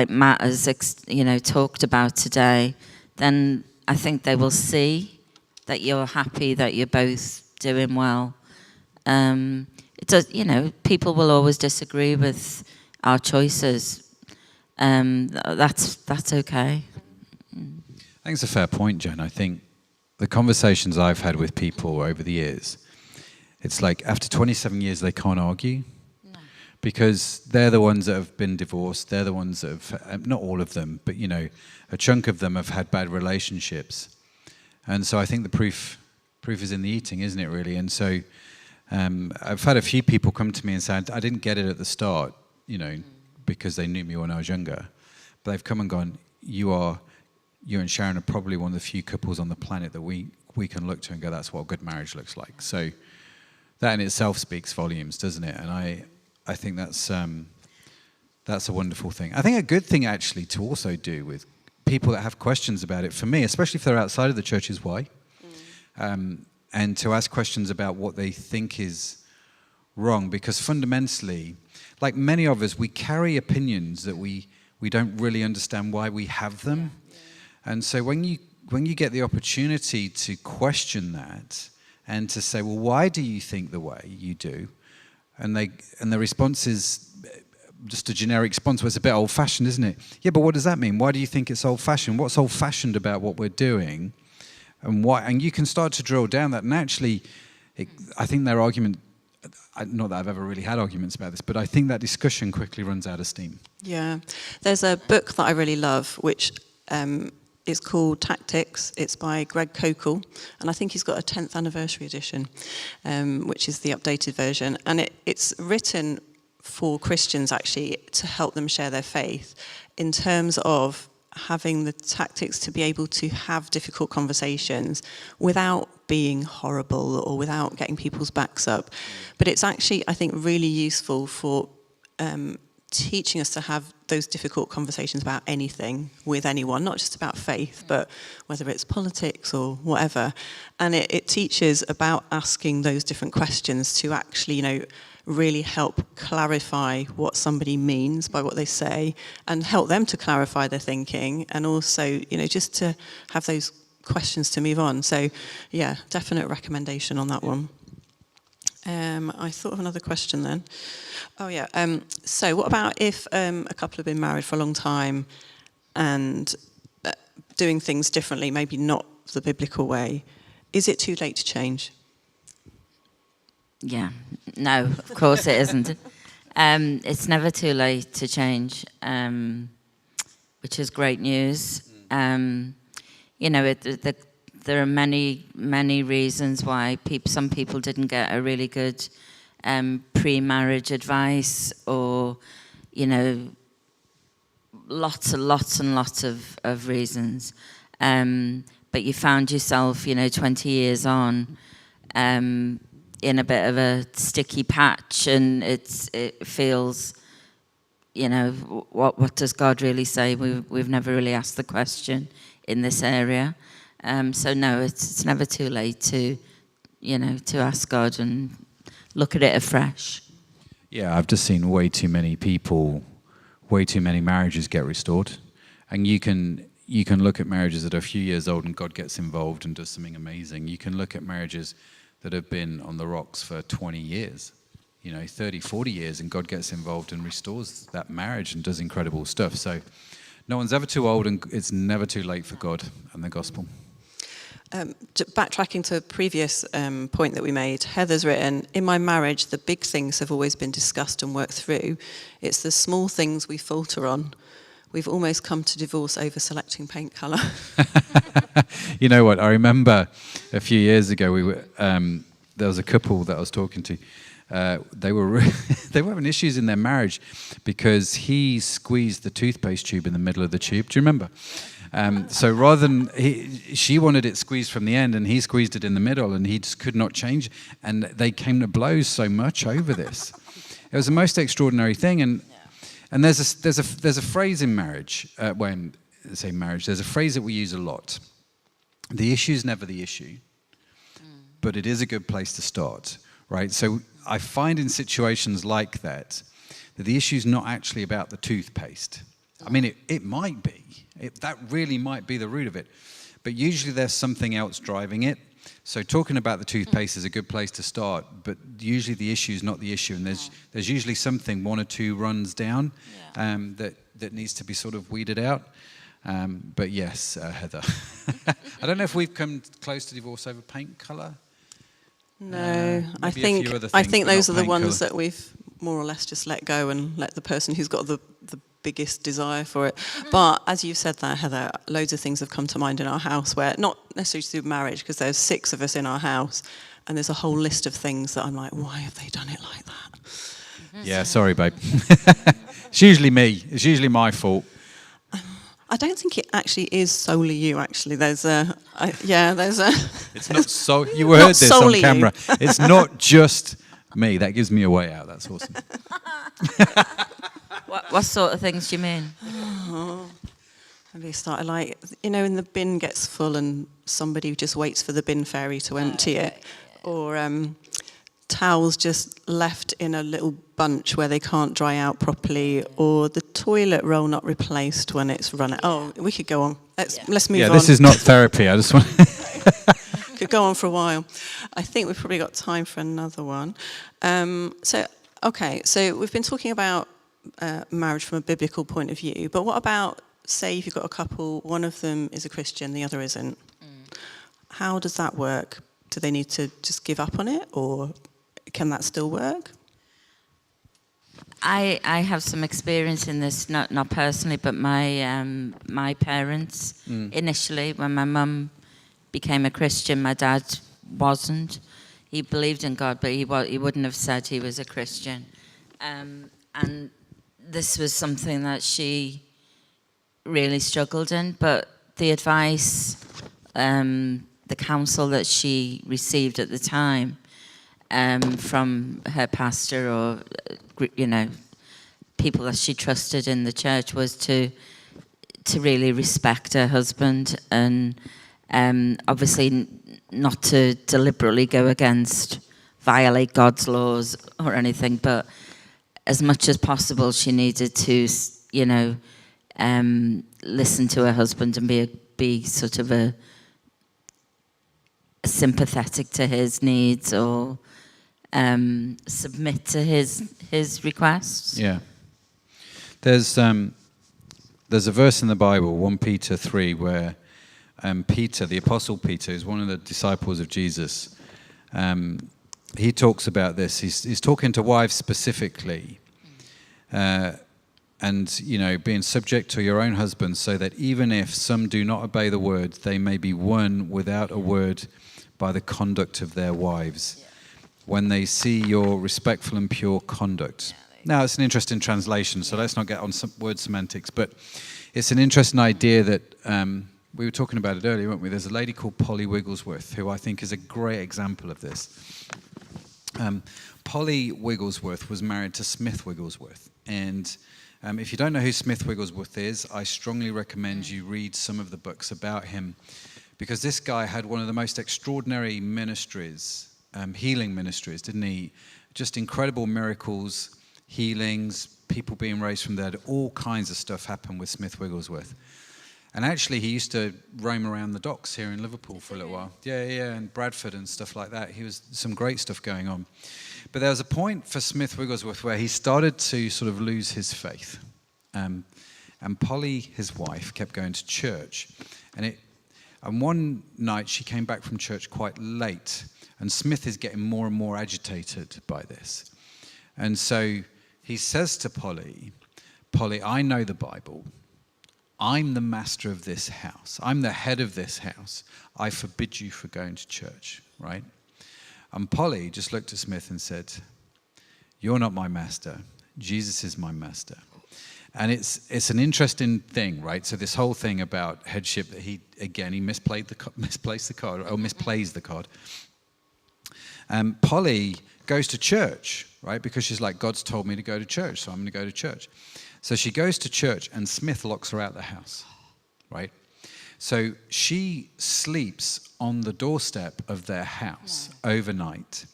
Matt has, talked about today, then I think they will see that you're happy, that you're both doing well. It does, people will always disagree with our choices. That's okay. I think it's a fair point, Jen. I think the conversations I've had with people over the years, it's like after 27 years they can't argue. No. Because they're the ones that have been divorced. They're the ones that have, not all of them, but a chunk of them have had bad relationships. And so I think the proof is in the eating, isn't it, really? And so I've had a few people come to me and say, I didn't get it at the start, because they knew me when I was younger. But they've come and gone, you and Sharon are probably one of the few couples on the planet that we can look to and go, that's what a good marriage looks like. So that in itself speaks volumes, doesn't it? And I think that's a wonderful thing. I think a good thing actually to also do with people that have questions about it, for me, especially if they're outside of the church, is why. And to ask questions about what they think is wrong, because fundamentally, like many of us, we carry opinions that we don't really understand why we have them. And so when you get the opportunity to question that and to say, well, why do you think the way you do? And the response is just a generic response where it's a bit old-fashioned, isn't it? Yeah, but what does that mean? Why do you think it's old-fashioned? What's old-fashioned about what we're doing? And why? And you can start to drill down that. And actually, I think their argument, not that I've ever really had arguments about this, but I think that discussion quickly runs out of steam. Yeah. There's a book that I really love, which is called Tactics. It's by Greg Kokel, and I think he's got a 10th anniversary edition, which is the updated version. And it's written for Christians, actually, to help them share their faith in terms of having the tactics to be able to have difficult conversations without being horrible or without getting people's backs up. But it's actually, I think, really useful for teaching us to have those difficult conversations about anything with anyone, not just about faith, but whether it's politics or whatever. And it teaches about asking those different questions to actually, really help clarify what somebody means by what they say and help them to clarify their thinking, and also, just to have those questions to move on. So, yeah, definite recommendation on that one. I thought of another question then. Oh, yeah. So what about if a couple have been married for a long time and doing things differently, maybe not the biblical way? Is it too late to change? Yeah. No, of course it isn't. It's never too late to change. which is great news. You know, there are many reasons why some people didn't get a really good pre-marriage advice, or, you know, lots and lots of reasons. But you found yourself, you know, 20 years on, in a bit of a sticky patch, and it feels, you know, what does God really say? We've never really asked the question in this area. So no, it's never too late to, you know, to ask God and look at it afresh. Yeah, I've just seen way too many marriages get restored. And you can look at marriages that are a few years old and God gets involved and does something amazing. You can look at marriages that have been on the rocks for 20 years, you know, 30, 40 years, and God gets involved and restores that marriage and does incredible stuff. So no one's ever too old, and it's never too late for God and the gospel. Backtracking to a previous point that we made, Heather's written, in my marriage, the big things have always been discussed and worked through. It's the small things we falter on. We've almost come to divorce over selecting paint colour. You know what? I remember a few years ago, there was a couple that I was talking to. They were having issues in their marriage because he squeezed the toothpaste tube in the middle of the tube. Do you remember? So rather than she wanted it squeezed from the end, and he squeezed it in the middle, and he just could not change. And they came to blows so much over this. It was the most extraordinary thing. And there's a phrase in marriage, when I say marriage, there's a phrase that we use a lot. The issue is never the issue, but it is a good place to start, right? So I find in situations like that the issue is not actually about the toothpaste. I mean, it might be. That really might be the root of it. But usually there's something else driving it. So talking about the toothpaste is a good place to start, but usually the issue is not the issue, and there's usually something one or two runs down that needs to be sort of weeded out. But yes, Heather, I don't know if we've come close to divorce over paint colour. No, I think those are the ones that we've more or less just let go and let the person who's got the biggest desire for it. But as you've said that, Heather, loads of things have come to mind in our house, where not necessarily to do with marriage, because there's 6 of us in our house, and there's a whole list of things that I'm like, why have they done it like that? Yeah, sorry, babe. It's usually me. It's usually my fault. I don't think it actually is solely you, actually. There's a... It's not so... You heard this on camera. It's not just me. That gives me a way out. That's awesome. What sort of things do you mean? Have you started, like, you know, when the bin gets full and somebody just waits for the bin fairy to empty it? Yeah. Or towels just left in a little bunch where they can't dry out properly, or the toilet roll not replaced when it's run out. Oh, we could go on. Let's move on. Yeah, this is not therapy. I just want... Could go on for a while. I think we've probably got time for another one. So we've been talking about marriage from a biblical point of view, but what about, say, if you've got a couple, one of them is a Christian, the other isn't. How does that work? Do they need to just give up on it, or can that still work? I have some experience in this, not personally, but my parents, initially, when my mum became a Christian, my dad wasn't. He believed in God, but he wouldn't have said he was a Christian. And this was something that she really struggled in, but the advice, the counsel that she received at the time from her pastor, or, you know, people that she trusted in the church, was to really respect her husband, and obviously not to deliberately go against, violate God's laws or anything, but as much as possible she needed to, you know, listen to her husband and be sort of a sympathetic to his needs, or submit to his requests. Yeah. There's a verse in the Bible, 1 Peter 3, where Peter, the Apostle Peter, who's one of the disciples of Jesus, he talks about this. He's talking to wives specifically, and and, being subject to your own husbands, so that even if some do not obey the word, they may be won without a word by the conduct of their wives, when they see your respectful and pure conduct. Now, it's an interesting translation, so let's not get on some word semantics, but it's an interesting idea that we were talking about it earlier, weren't we? There's a lady called Polly Wigglesworth, who I think is a great example of this. Polly Wigglesworth was married to Smith Wigglesworth, and if you don't know who Smith Wigglesworth is, I strongly recommend you read some of the books about him, because this guy had one of the most extraordinary ministries, healing ministries, didn't he? Just incredible miracles, healings, people being raised from the dead, all kinds of stuff happened with Smith Wigglesworth. And actually, he used to roam around the docks here in Liverpool for a little while. Yeah, and Bradford and stuff like that. He was some great stuff going on. But there was a point for Smith Wigglesworth where he started to sort of lose his faith. And Polly, his wife, kept going to church. And one night, she came back from church quite late. And Smith is getting more and more agitated by this. And so he says to Polly, I know the Bible. I'm the master of this house. I'm the head of this house. I forbid you from going to church, right? And Polly just looked at Smith and said, you're not my master. Jesus is my master. And it's an interesting thing, right? So this whole thing about headship, that he misplaced the card. Polly goes to church, right? Because she's like, God's told me to go to church, so I'm going to go to church. So she goes to church, and Smith locks her out the house, right? So she sleeps on the doorstep of their house overnight.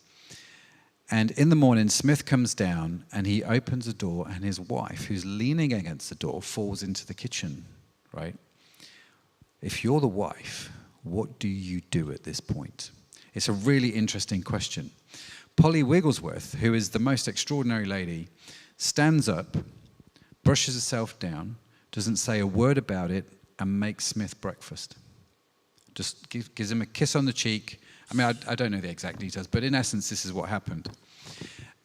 And in the morning, Smith comes down, and he opens the door, and his wife, who's leaning against the door, falls into the kitchen, right? If you're the wife, what do you do at this point? It's a really interesting question. Polly Wigglesworth, who is the most extraordinary lady, stands up, brushes herself down, doesn't say a word about it, and makes Smith breakfast. Just gives him a kiss on the cheek. I mean, I don't know the exact details, but in essence, this is what happened.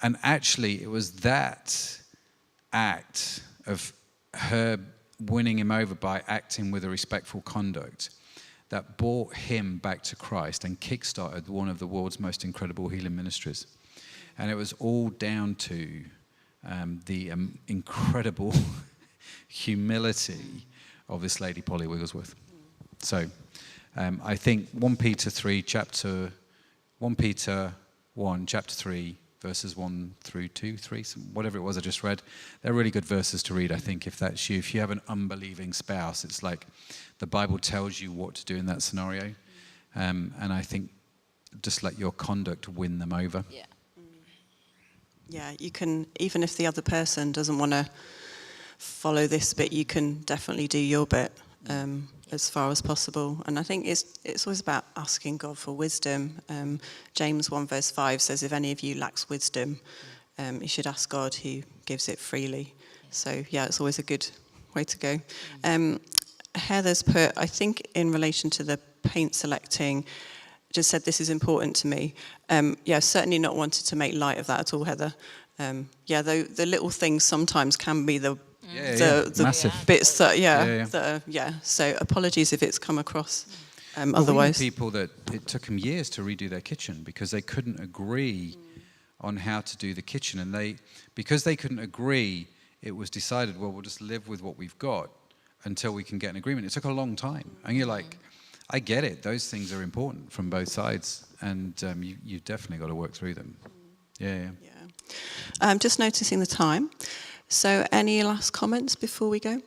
And actually, it was that act of her winning him over by acting with a respectful conduct that brought him back to Christ and kickstarted one of the world's most incredible healing ministries. And it was all down to the incredible humility of this lady, Polly Wigglesworth. So I think 1 Peter 1, chapter 3, verses 1 through 2, 3, whatever it was I just read, they're really good verses to read, I think, if that's you. If you have an unbelieving spouse, it's like the Bible tells you what to do in that scenario. And I think just let your conduct win them over. Yeah, you can, even if the other person doesn't want to follow this bit, you can definitely do your bit as far as possible. And I think it's always about asking God for wisdom. James 1 verse 5 says, if any of you lacks wisdom, you should ask God, who gives it freely. So yeah, it's always a good way to go. Heather's put, I think in relation to the paint selecting, just said this is important to me. Certainly not wanted to make light of that at all, Heather. Though the little things sometimes can be the massive bits that so apologies if it's come across otherwise. We knew people that it took them years to redo their kitchen because they couldn't agree on how to do the kitchen, and because they couldn't agree, it was decided, well, we'll just live with what we've got until we can get an agreement. It took a long time, and you're like, I get it, those things are important from both sides, and you've definitely got to work through them. Just noticing the time. So any last comments before we go?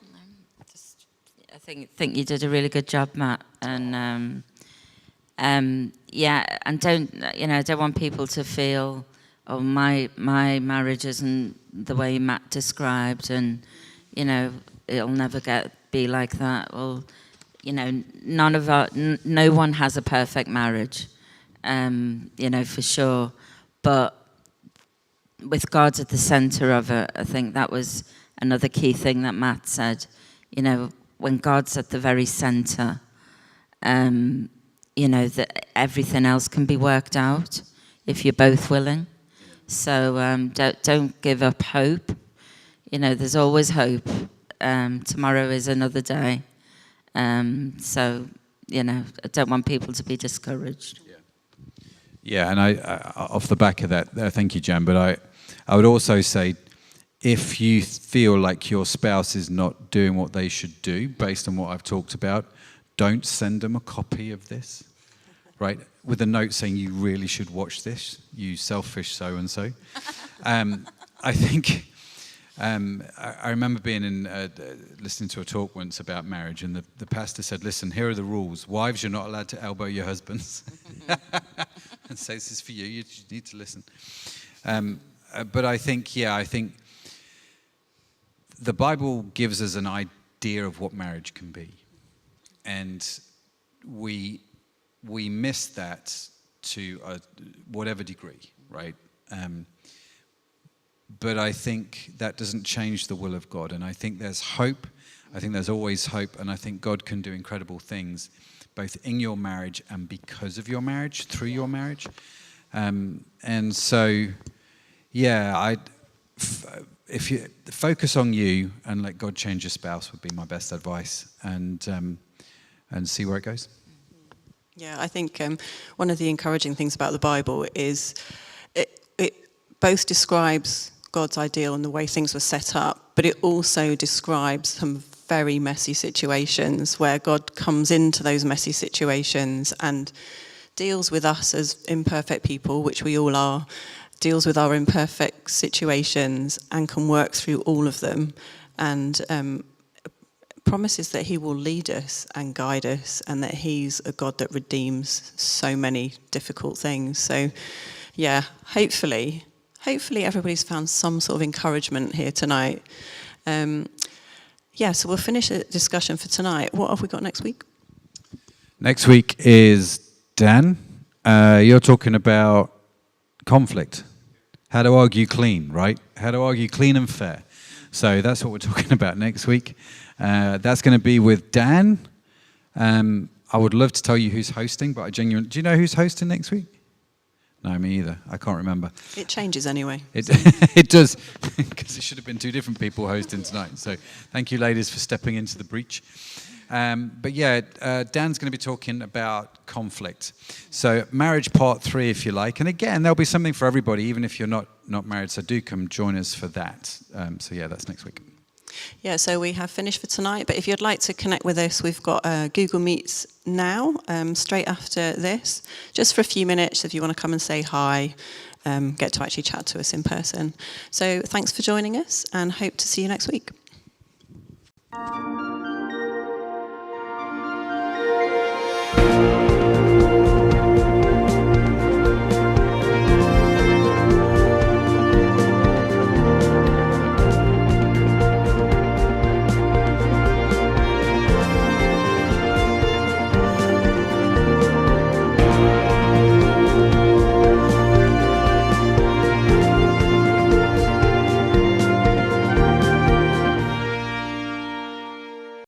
I think you did a really good job, Matt. And and don't want people to feel, oh, my marriage isn't the way Matt described, and it'll never be like that. Well, no one has a perfect marriage, for sure. But with God at the center of it, I think that was another key thing that Matt said. When God's at the very center, that everything else can be worked out if you're both willing. So don't give up hope. there's always hope. Tomorrow is another day. So, I don't want people to be discouraged. Yeah, and I off the back of that, thank you, Jan, but I would also say, if you feel like your spouse is not doing what they should do based on what I've talked about, don't send them a copy of this, right? With a note saying you really should watch this, you selfish so-and-so. I think, I remember being listening to a talk once about marriage, and the pastor said, listen, here are the rules. Wives, you're not allowed to elbow your husbands. And say, this is for you, you just need to listen. But I think the Bible gives us an idea of what marriage can be. And we miss that to whatever degree, right? But I think that doesn't change the will of God. And I think there's hope. I think there's always hope. And I think God can do incredible things, both in your marriage and because of your marriage, through your marriage. And so, yeah, if you focus on you and let God change your spouse would be my best advice, and see where it goes. Yeah, I think one of the encouraging things about the Bible is it both describes God's ideal and the way things were set up, but it also describes some very messy situations where God comes into those messy situations and deals with us as imperfect people, which we all are, deals with our imperfect situations and can work through all of them, and promises that he will lead us and guide us, and that he's a God that redeems so many difficult things. So yeah, hopefully everybody's found some sort of encouragement here tonight. Yeah, so we'll finish the discussion for tonight. What have we got next week? Next week is Dan. You're talking about conflict. How to argue clean, right? How to argue clean and fair. So that's what we're talking about next week. That's going to be with Dan. I would love to tell you who's hosting, but do you know who's hosting next week? No, me either. I can't remember. It changes anyway. It does, because it should have been two different people hosting tonight. So thank you, ladies, for stepping into the breach. But yeah, Dan's going to be talking about conflict. So marriage part 3, if you like. And again, there'll be something for everybody, even if you're not married. So do come join us for that. So yeah, that's next week. Yeah, so we have finished for tonight, but if you'd like to connect with us, we've got Google Meets now, straight after this, just for a few minutes if you want to come and say hi, get to actually chat to us in person. So thanks for joining us, and hope to see you next week.